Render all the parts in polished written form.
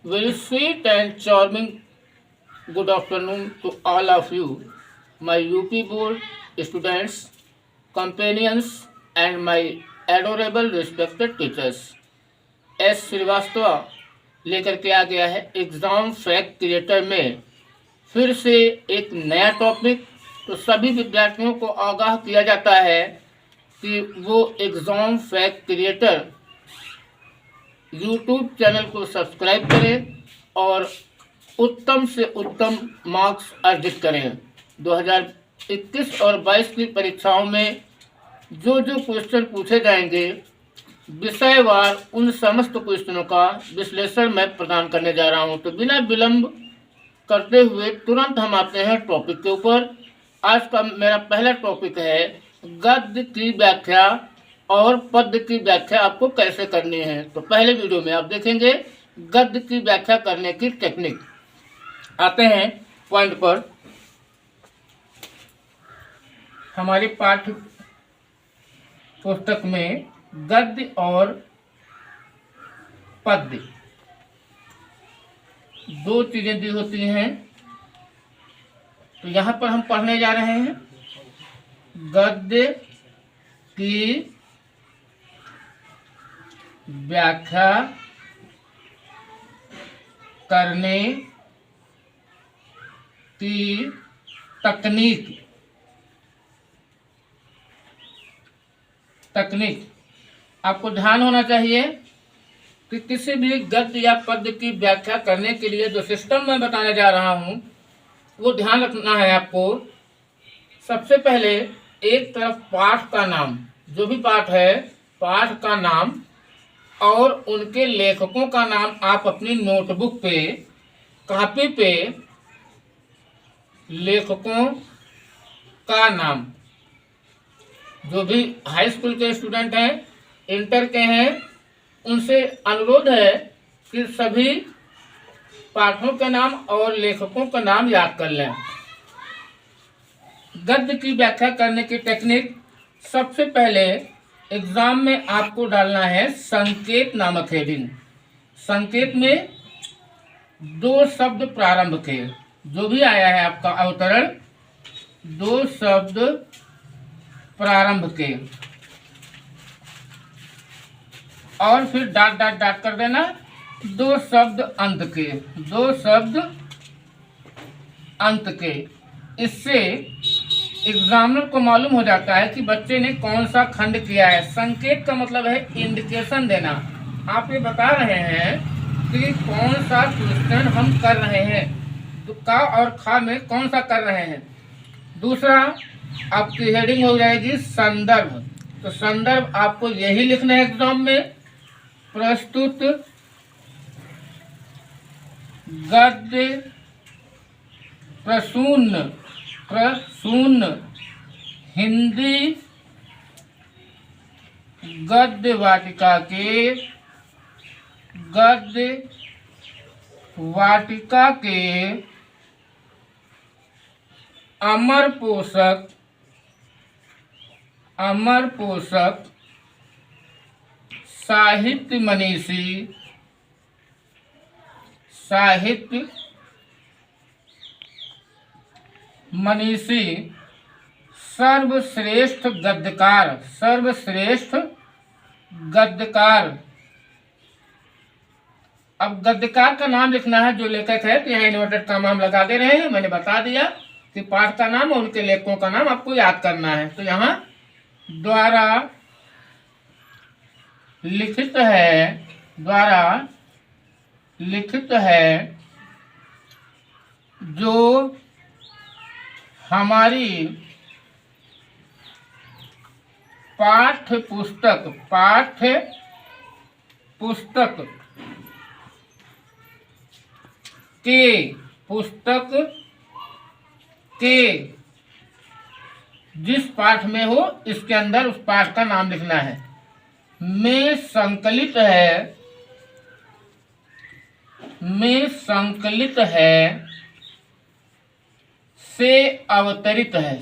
Very sweet and charming good afternoon to all of you, my UP board students, companions, and my adorable respected teachers. S Srivastava लेकर के आ गया है exam fact creator में फिर से एक नया टॉपिक। तो सभी विद्यार्थियों को आगाह किया जाता है कि वो exam fact creator YouTube channel को सब्सक्राइब करें और उत्तम से उत्तम मार्क्स अर्जित करें। 2021 और 22 की परीक्षाओं में जो जो क्वेश्चन पूछे जाएंगे विषयवार उन समस्त क्वेश्चनों का विश्लेषण मैं प्रदान करने जा रहा हूं। तो बिना विलंब करते हुए तुरंत हम आते हैं टॉपिक के ऊपर। आज का मेरा पहला टॉपिक है गद्य की व्याख्या और पद्य की व्याख्या आपको कैसे करनी है। तो पहले वीडियो में आप देखेंगे गद्य की व्याख्या करने की टेक्निक। आते हैं पॉइंट पर। हमारी पाठ्य पुस्तक में गद्य और पद्य दो चीजें दी होती हैं। तो यहाँ पर हम पढ़ने जा रहे हैं गद्य की व्याख्या करने की तकनीक। आपको ध्यान होना चाहिए कि किसी भी गद्य या पद्य की व्याख्या करने के लिए जो सिस्टम मैं बताने जा रहा हूँ वो ध्यान रखना है आपको। सबसे पहले एक तरफ पाठ का नाम, जो भी पाठ है पाठ का नाम और उनके लेखकों का नाम आप अपनी नोटबुक पे कॉपी पे लेखकों का नाम, जो भी हाई स्कूल के स्टूडेंट हैं इंटर के हैं उनसे अनुरोध है कि सभी पाठों के नाम और लेखकों का नाम याद कर लें। गद्य की व्याख्या करने की टेक्निक। सबसे पहले एग्जाम में आपको डालना है संकेत नामक हेडिंग। संकेत में दो शब्द प्रारंभ के, जो भी आया है आपका अवतरण, दो शब्द प्रारंभ के और फिर डॉट डॉट डॉट कर देना, दो शब्द अंत के, दो शब्द अंत के। इससे एग्जामिनर को मालूम हो जाता है कि बच्चे ने कौन सा खंड किया है। संकेत का मतलब है इंडिकेशन देना। आप ये बता रहे हैं कि कौन सा क्वेश्चन हम कर रहे हैं, तो का और खा में कौन सा कर रहे हैं। दूसरा आपकी हेडिंग हो जाएगी संदर्भ। तो संदर्भ आपको यही लिखना है एग्जाम में, प्रस्तुत गद्य प्रसून हिंदी गद्य वाटिका के अमर पोषक साहित्य मनीषी सर्वश्रेष्ठ गद्यकार। अब गद्यकार का नाम लिखना है जो लेखक है। तो यहाँ इन्वर्टेड कॉमा हम लगा दे रहे हैं। मैंने बता दिया कि पाठ का नाम और उनके लेखकों का नाम आपको याद करना है। तो यहाँ द्वारा लिखित है जो हमारी पाठ्य पुस्तक के जिस पाठ में हो इसके अंदर उस पाठ का नाम लिखना है। में संकलित है से अवतरित है।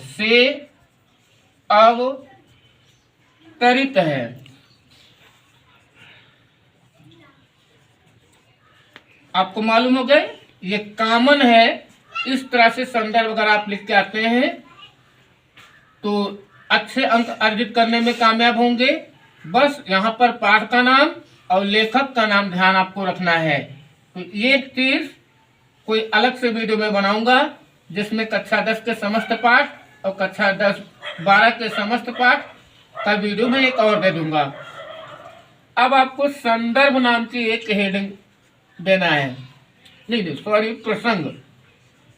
आपको मालूम हो गए, ये कॉमन है। इस तरह से संदर्भ अगर आप लिख के आते हैं तो अच्छे अंक अर्जित करने में कामयाब होंगे। बस यहाँ पर पाठ का नाम और लेखक का नाम ध्यान आपको रखना है। तो ये चीज कोई अलग से वीडियो में बनाऊंगा, जिसमें कक्षा 10 के समस्त पाठ और कक्षा 10-12 के समस्त पाठ का वीडियो में एक और दे दूंगा। अब आपको संदर्भ नाम की एक हेडिंग देना है, नहीं सॉरी,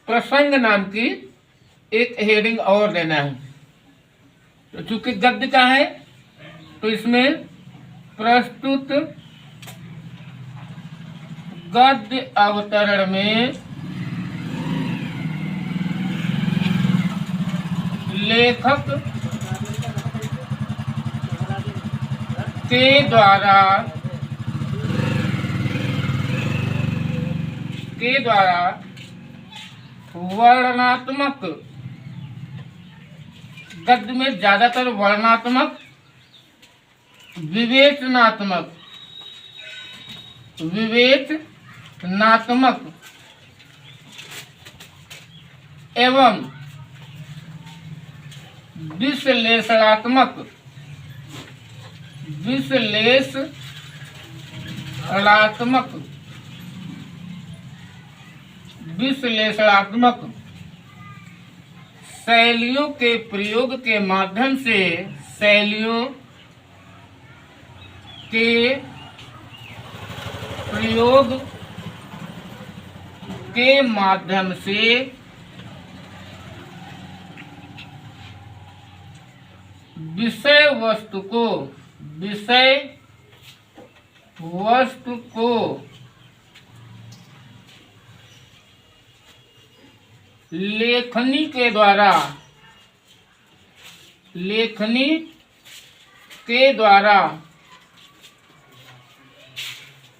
प्रसंग नाम की एक हेडिंग और देना है। तो चूंकि गद्य का है तो इसमें प्रस्तुत गद्य अवतरण में लेखक के द्वारा वर्णनात्मक, गद्य में ज्यादातर वर्णनात्मक, विवेचनात्मक एवं विश्लेषणात्मक शैलियों के प्रयोग के माध्यम से विषय वस्तु को लेखनी के द्वारा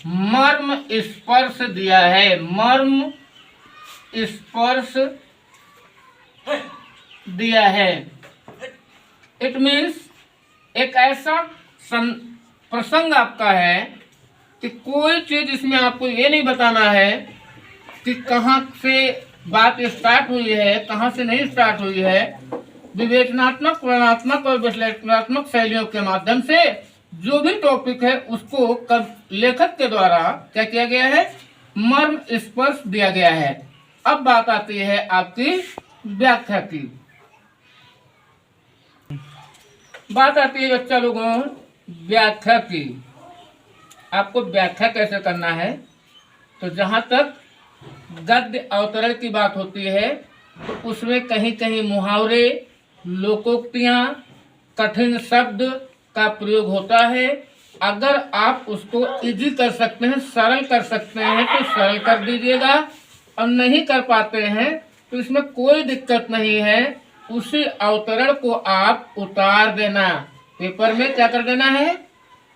मर्म स्पर्श दिया है। इट मीन्स एक ऐसा प्रसंग आपका है कि कोई चीज इसमें आपको ये नहीं बताना है कि कहाँ से बात स्टार्ट हुई है, कहाँ से नहीं स्टार्ट हुई है। विवेचनात्मक, वर्णनात्मक और विश्लेषणात्मक शैलियों के माध्यम से जो भी टॉपिक है उसको लेखक के द्वारा क्या किया गया है, मर्म स्पर्श दिया गया है। अब बात आती है आपकी व्याख्या की। बात आती है बच्चा लोगों व्याख्या की। आपको व्याख्या कैसे करना है, तो जहाँ तक गद्य अवतरण की बात होती है तो उसमें कहीं कहीं मुहावरे, लोकोक्तियाँ, कठिन शब्द का प्रयोग होता है। अगर आप उसको इजी कर सकते हैं, सरल कर सकते हैं तो सरल कर दीजिएगा, और नहीं कर पाते हैं तो इसमें कोई दिक्कत नहीं है। उसी अवतरण को आप उतार देना, पेपर में क्या कर देना है,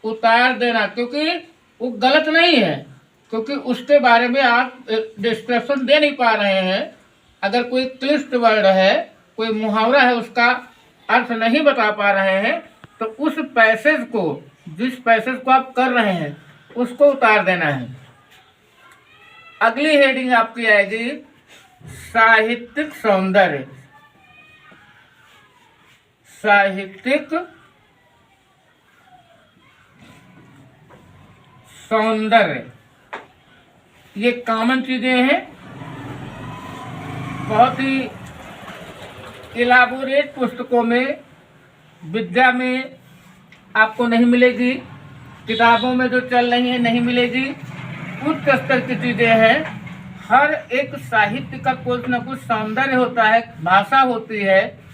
उतार देना, क्योंकि वो गलत नहीं है, क्योंकि उसके बारे में आप डिस्क्रिप्शन दे नहीं पा रहे हैं। अगर कोई क्लिष्ट वर्ड है, कोई मुहावरा है, उसका अर्थ नहीं बता पा रहे हैं तो उस पैसेज को, जिस पैसेज को आप कर रहे हैं उसको उतार देना है। अगली हेडिंग आपकी आएगी साहित्यिक सौंदर्य। साहित्यिक सौंदर्य, ये कॉमन चीजें हैं, बहुत ही इलाबोरेट पुस्तकों में, विद्या में आपको नहीं मिलेगी, किताबों में जो चल रही है नहीं मिलेगी। उच्च स्तर की चीजें हैं। हर एक साहित्य का कुछ न कुछ सौंदर्य होता है, भाषा होती है,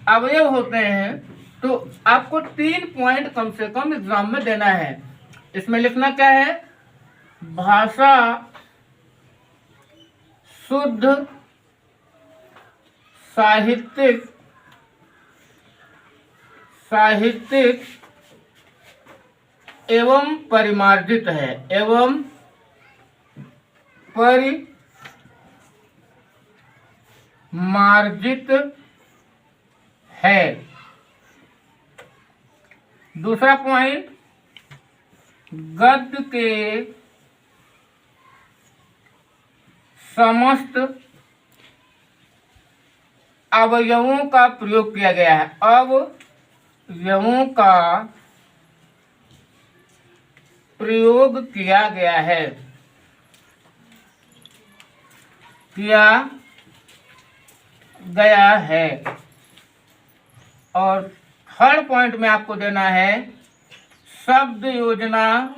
अवयव होते हैं। तो आपको 3 पॉइंट कम से कम एग्जाम में देना है। इसमें लिखना क्या है, भाषा शुद्ध, साहित्यिक एवं परिमार्जित है, एवं परिमार्जित है। दूसरा पॉइंट, गद्य के समस्त अवयवों का प्रयोग किया गया है। अवयवों का प्रयोग किया गया है, किया गया है। और थर्ड पॉइंट में आपको देना है शब्द योजना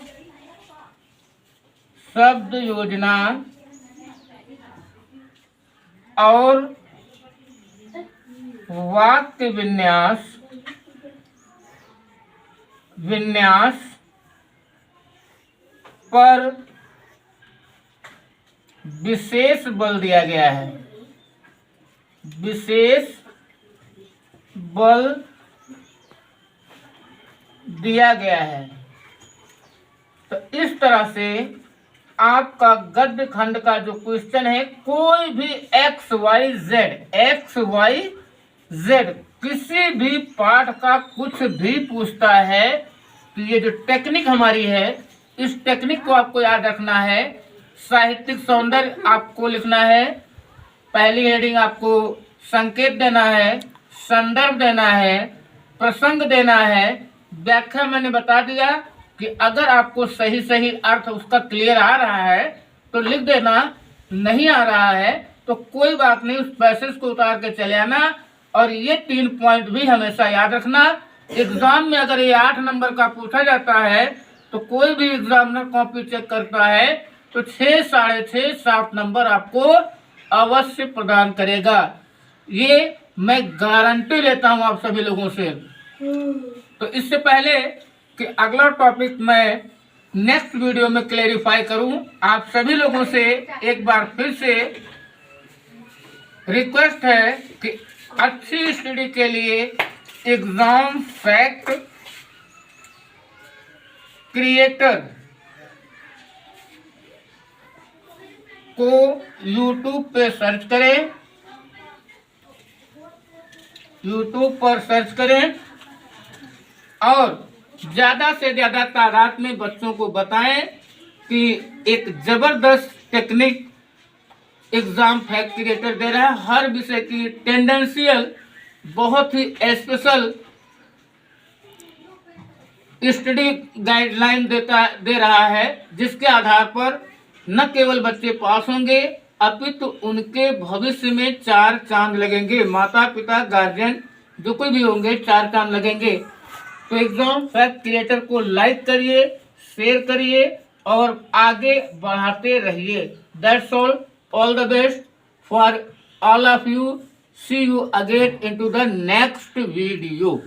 और वाक्य विन्यास पर विशेष बल दिया गया है, विशेष बल दिया गया है। तो इस तरह से आपका गद्य खंड का जो क्वेश्चन है, कोई भी एक्स वाई जेड किसी भी पाठ का कुछ भी पूछता है, तो ये जो टेक्निक हमारी है, इस टेक्निक को आपको याद रखना है। साहित्यिक सौंदर्य आपको लिखना है, पहली हेडिंग आपको संकेत देना है, संदर्भ देना है, प्रसंग देना है, व्याख्या मैंने बता दिया कि अगर आपको सही अर्थ उसका क्लियर आ रहा है तो लिख देना, नहीं आ रहा है तो कोई बात नहीं, उस पैसेज को उतार के चले आना। और ये 3 पॉइंट भी हमेशा याद रखना। एग्जाम में अगर ये 8 नंबर का पूछा जाता है तो कोई भी एग्जामिनर कॉपी चेक करता है तो 6, 6.5, 7 नंबर आपको अवश्य प्रदान करेगा। ये मैं गारंटी लेता हूँ आप सभी लोगों से। तो इससे पहले कि अगला टॉपिक मैं नेक्स्ट वीडियो में क्लेरिफाई करूं, आप सभी लोगों से एक बार फिर से रिक्वेस्ट है कि अच्छी स्टडी के लिए एग्जाम फैक्ट क्रिएटर को YouTube पे सर्च करें, YouTube पर सर्च करें और ज़्यादा से ज़्यादा तादाद में बच्चों को बताएं कि एक ज़बरदस्त टेक्निक एग्ज़ाम फैक्ट क्रिएटर दे रहा है। हर विषय की टेंडेंशियल बहुत ही स्पेशल स्टडी गाइडलाइन दे रहा है, जिसके आधार पर न केवल बच्चे पास होंगे अपितु उनके भविष्य में 4 चांद लगेंगे। माता पिता गार्जियन जो कोई भी होंगे 4 चांद लगेंगे। तो एग्जाम फैक्ट क्रिएटर को लाइक करिए, शेयर करिए और आगे बढ़ाते रहिए। That's all the best for all of you. See you again into the next video.